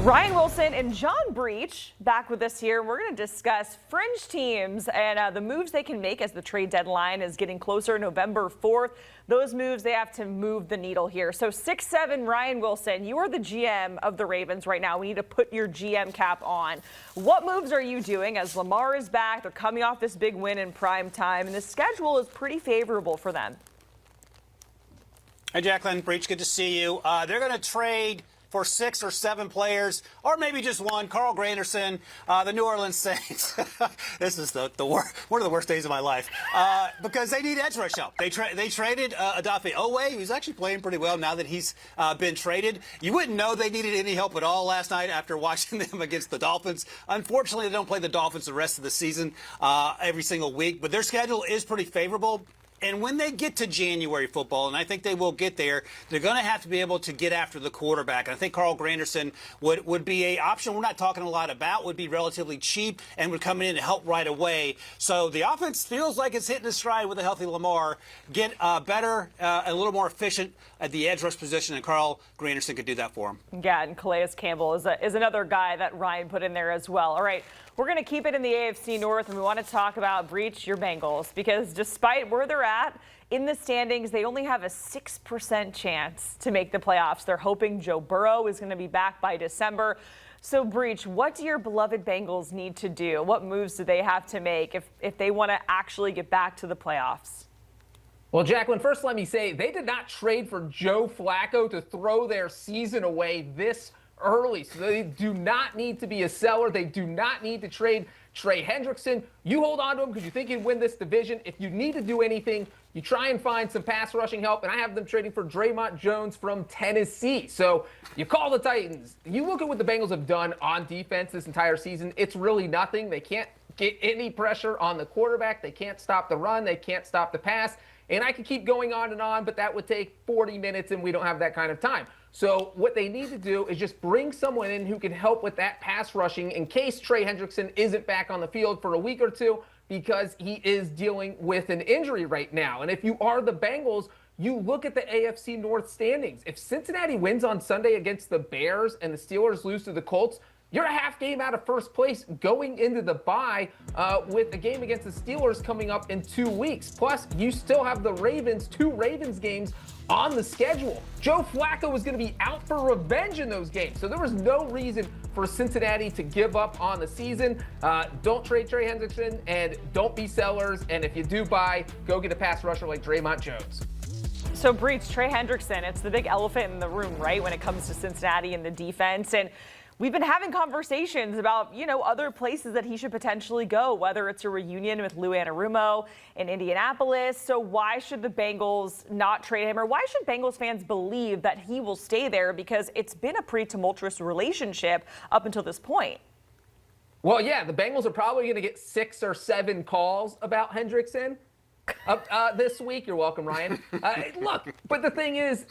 Ryan Wilson and John Breech back with us here. We're going to discuss fringe teams and the moves they can make as the trade deadline is getting closer, November 4th. Those moves, they have to move the needle here. So 6'7", Ryan Wilson, you are the GM of the Ravens right now. We need to put your GM cap on. What moves are you doing as Lamar is back? They're coming off this big win in prime time, and the schedule is pretty favorable for them. Hey, Jacqueline, Breech, good to see you. They're going to trade for 6 or 7 players, or maybe just one. Carl Granderson, the New Orleans Saints. This is one of the worst days of my life because they need edge rush help. They traded Odafe Owe, who's actually playing pretty well now that he's been traded. You wouldn't know they needed any help at all last night after watching them against the Dolphins. Unfortunately, they don't play the Dolphins the rest of the season every single week, but their schedule is pretty favorable. And when they get to January football, and I think they will get there, they're going to have to be able to get after the quarterback. And I think Carl Granderson would be an option we're not talking a lot about, would be relatively cheap, and would come in and help right away. So the offense feels like it's hitting its stride with a healthy Lamar. Get better, a little more efficient at the edge rush position, and Carl Granderson could do that for him. Yeah, and Calais Campbell is another guy that Ryan put in there as well. All right, we're going to keep it in the AFC North, and we want to talk about Breech, your Bengals, because despite where they're at in the standings, they only have a 6% chance to make the playoffs. They're hoping Joe Burrow is going to be back by December. So, Breech, what do your beloved Bengals need to do? What moves do they have to make if they want to actually get back to the playoffs? Well, Jacqueline, first let me say they did not trade for Joe Flacco to throw their season away this early. So they do not need to be a seller. They do not need to trade Trey Hendrickson. You hold on to him because you think he'd win this division. If you need to do anything, you try and find some pass rushing help. And I have them trading for Draymond Jones from Tennessee. So you call the Titans. You look at what the Bengals have done on defense this entire season. It's really nothing. They can't get any pressure on the quarterback. They can't stop the run. They can't stop the pass. And I could keep going on, but that would take 40 minutes, and we don't have that kind of time. So what they need to do is just bring someone in who can help with that pass rushing in case Trey Hendrickson isn't back on the field for a week or two because he is dealing with an injury right now. And if you are the Bengals, you look at the AFC North standings. If Cincinnati wins on Sunday against the Bears and the Steelers lose to the Colts, you're a half game out of first place going into the bye with a game against the Steelers coming up in 2 weeks. Plus, you still have the Ravens, 2 Ravens games on the schedule. Joe Flacco was going to be out for revenge in those games. So there was no reason for Cincinnati to give up on the season. Don't trade Trey Hendrickson and don't be sellers. And if you do buy, go get a pass rusher like Draymond Jones. So, Breech, Trey Hendrickson, it's the big elephant in the room, right, when it comes to Cincinnati and the defense. And we've been having conversations about, other places that he should potentially go, whether it's a reunion with Lou Anarumo in Indianapolis. So why should the Bengals not trade him? Or why should Bengals fans believe that he will stay there? Because it's been a pretty tumultuous relationship up until this point. Well, yeah, the Bengals are probably going to get 6 or 7 calls about Hendrickson this week. You're welcome, Ryan. Look, but the thing is,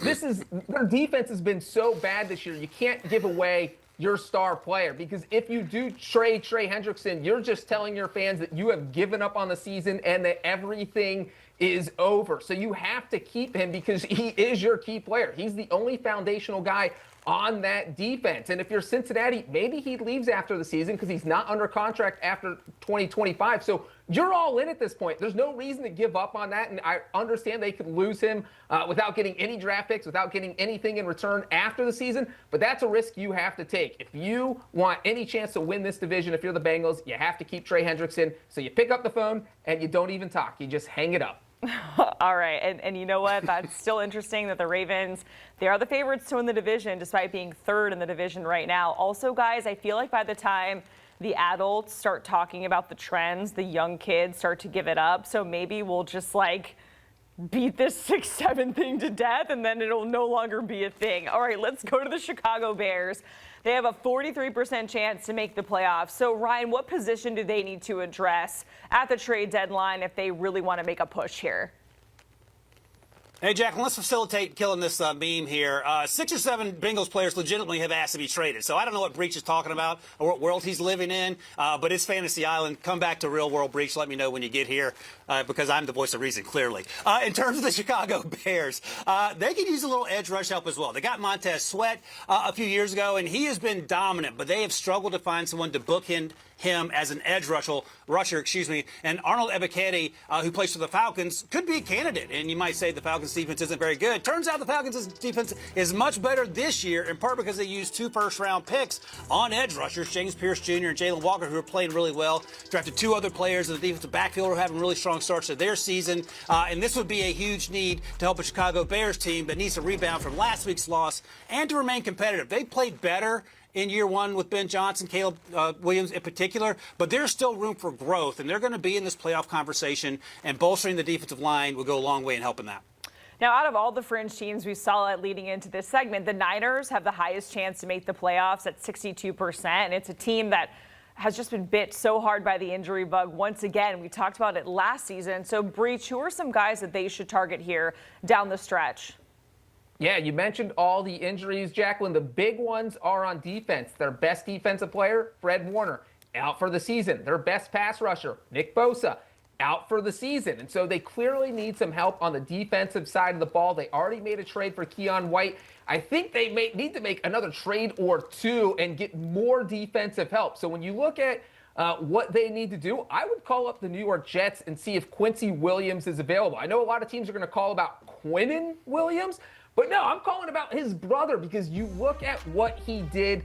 their defense has been so bad this year. You can't give away your star player, because if you do trade Trey Hendrickson, you're just telling your fans that you have given up on the season and that everything is over. So you have to keep him because he is your key player. He's the only foundational guy on that defense. And if you're Cincinnati, maybe he leaves after the season because he's not under contract after 2025. So you're all in at this point. There's no reason to give up on that. And I understand they could lose him without getting any draft picks, without getting anything in return after the season. But that's a risk you have to take. If you want any chance to win this division, if you're the Bengals, you have to keep Trey Hendrickson. So you pick up the phone and you don't even talk. You just hang it up. All right. And you know what? That's still interesting that the Ravens, they are the favorites to win the division despite being third in the division right now. Also, guys, I feel like by the time the adults start talking about the trends, the young kids start to give it up. So maybe we'll just beat this 6-7 thing to death and then it'll no longer be a thing. All right, let's go to the Chicago Bears. They have a 43% chance to make the playoffs. So, Ryan, what position do they need to address at the trade deadline if they really want to make a push here? Hey, Jacqueline, let's facilitate killing this meme here. 6 or 7 Bengals players legitimately have asked to be traded. So I don't know what Breech is talking about or what world he's living in, but it's Fantasy Island. Come back to real world, Breech. Let me know when you get here because I'm the voice of reason, clearly. In terms of the Chicago Bears, they could use a little edge rush help as well. They got Montez Sweat a few years ago, and he has been dominant, but they have struggled to find someone to bookend him as an edge rusher, and Arnold Ebiketie, who plays for the Falcons, could be a candidate. And you might say the Falcons defense isn't very good. Turns out the Falcons defense is much better this year, in part because they used 2 first-round picks on edge rushers, James Pierce Jr. and Jalen Walker, who are playing really well. Drafted 2 other players in the defensive backfield who are having really strong starts to their season. And this would be a huge need to help a Chicago Bears team that needs to rebound from last week's loss and to remain competitive. They played better in year 1 with Ben Johnson, Caleb Williams in particular, but there's still room for growth, and they're going to be in this playoff conversation, and bolstering the defensive line will go a long way in helping that. Now, out of all the fringe teams we saw leading into this segment, the Niners have the highest chance to make the playoffs at 62%, and it's a team that has just been bit so hard by the injury bug once again. We talked about it last season. So, Breech, who are some guys that they should target here down the stretch? Yeah, you mentioned all the injuries, Jacqueline. The big ones are on defense. Their best defensive player, Fred Warner, out for the season. Their best pass rusher, Nick Bosa, out for the season. And so they clearly need some help on the defensive side of the ball. They already made a trade for Keon White. I think they need to make another trade or 2 and get more defensive help. So when you look at what they need to do, I would call up the New York Jets and see if Quincy Williams is available. I know a lot of teams are going to call about Quinnen Williams, but no, I'm calling about his brother, because you look at what he did.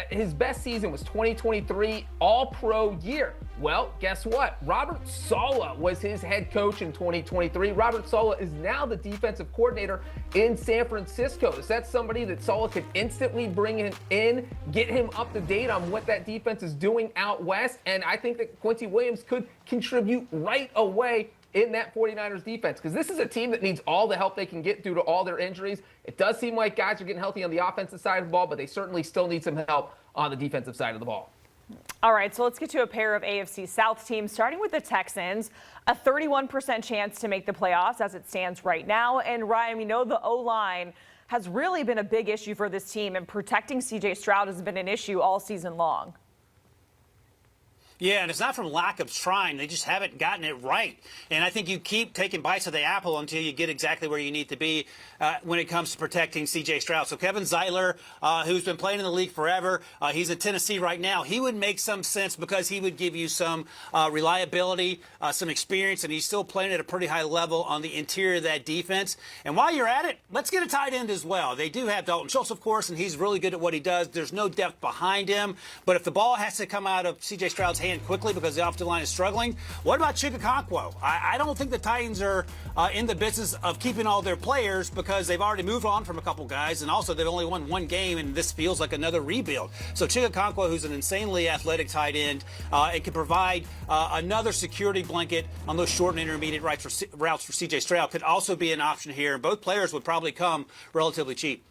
His best season was 2023 All-Pro year. Well, guess what? Robert Saleh was his head coach in 2023. Robert Saleh is now the defensive coordinator in San Francisco. Is that somebody that Saleh could instantly bring in, get him up to date on what that defense is doing out west? And I think that Quincy Williams could contribute right away in that 49ers defense, because this is a team that needs all the help they can get due to all their injuries. It does seem like guys are getting healthy on the offensive side of the ball, but they certainly still need some help on the defensive side of the ball. All right, so let's get to a pair of AFC South teams, starting with the Texans. A 31% chance to make the playoffs as it stands right now. And Ryan, we know the O-line has really been a big issue for this team, and protecting C.J. Stroud has been an issue all season long. Yeah, and it's not from lack of trying. They just haven't gotten it right. And I think you keep taking bites of the apple until you get exactly where you need to be when it comes to protecting C.J. Stroud. So Kevin Zeitler, who's been playing in the league forever, he's in Tennessee right now. He would make some sense because he would give you some reliability, some experience, and he's still playing at a pretty high level on the interior of that defense. And while you're at it, let's get a tight end as well. They do have Dalton Schultz, of course, and he's really good at what he does. There's no depth behind him. But if the ball has to come out of C.J. Stroud's hand quickly because the offensive line is struggling, what about Chigakonkwo? I don't think the Titans are in the business of keeping all their players because they've already moved on from a couple guys, and also they've only won 1 game, and this feels like another rebuild. So Chigakonkwo, who's an insanely athletic tight end, and can provide another security blanket on those short and intermediate routes for C.J. Stroud, could also be an option here. Both players would probably come relatively cheap.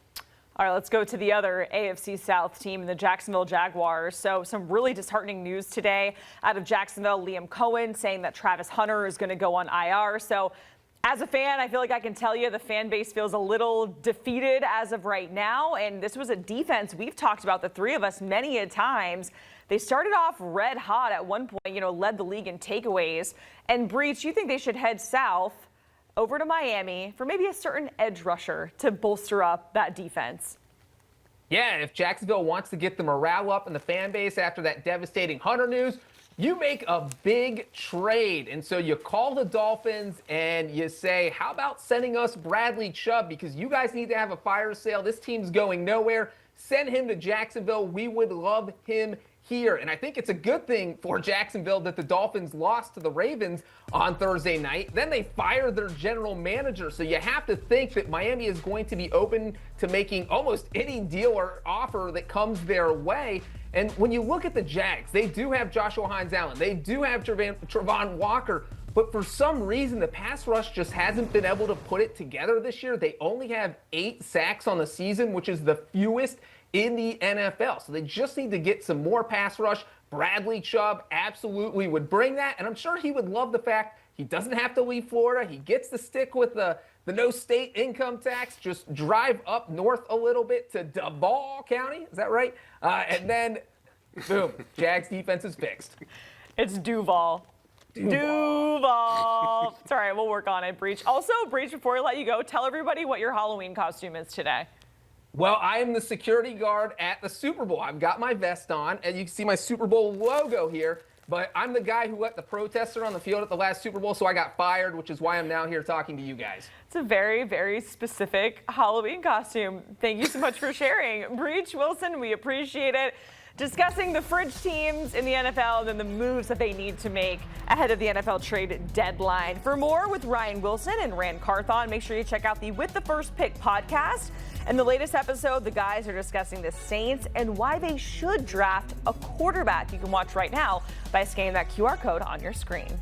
All right, let's go to the other AFC South team, the Jacksonville Jaguars. So some really disheartening news today out of Jacksonville. Liam Cohen saying that Travis Hunter is going to go on IR. So as a fan, I feel like I can tell you the fan base feels a little defeated as of right now. And this was a defense we've talked about, the 3 of us, many a times. They started off red hot at one point, led the league in takeaways. And Breech, you think they should head south over to Miami for maybe a certain edge rusher to bolster up that defense? Yeah, if Jacksonville wants to get the morale up in the fan base after that devastating Hunter news, you make a big trade. And so you call the Dolphins and you say, how about sending us Bradley Chubb? Because you guys need to have a fire sale. This team's going nowhere. Send him to Jacksonville. We would love him here. And I think it's a good thing for Jacksonville that the Dolphins lost to the Ravens on Thursday night. Then they fired their general manager. So you have to think that Miami is going to be open to making almost any deal or offer that comes their way. And when you look at the Jags, they do have Joshua Hines-Allen. They do have Travon Walker. But for some reason, the pass rush just hasn't been able to put it together this year. They only have 8 sacks on the season, which is the fewest in the NFL. So they just need to get some more pass rush. Bradley Chubb absolutely would bring that. And I'm sure he would love the fact He doesn't have to leave Florida. He gets to stick with the no state income tax. Just drive up north a little bit to Duval County. Is that right? And then, boom, Jags defense is fixed. It's Duval. Duval. It's all right. We'll work on it, Breech. Also, Breech, before we let you go, tell everybody what your Halloween costume is today. Well, I am the security guard at the Super Bowl. I've got my vest on, and you can see my Super Bowl logo here. But I'm the guy who let the protester on the field at the last Super Bowl, so I got fired, which is why I'm now here talking to you guys. It's a very, very specific Halloween costume. Thank you so much for sharing. Breech, Wilson, we appreciate it. Discussing the Fringe teams in the NFL and the moves that they need to make ahead of the NFL trade deadline. For more with Ryan Wilson and Rand Carthon, make sure you check out the With the First Pick podcast. In the latest episode, the guys are discussing the Saints and why they should draft a quarterback. You can watch right now by scanning that QR code on your screen.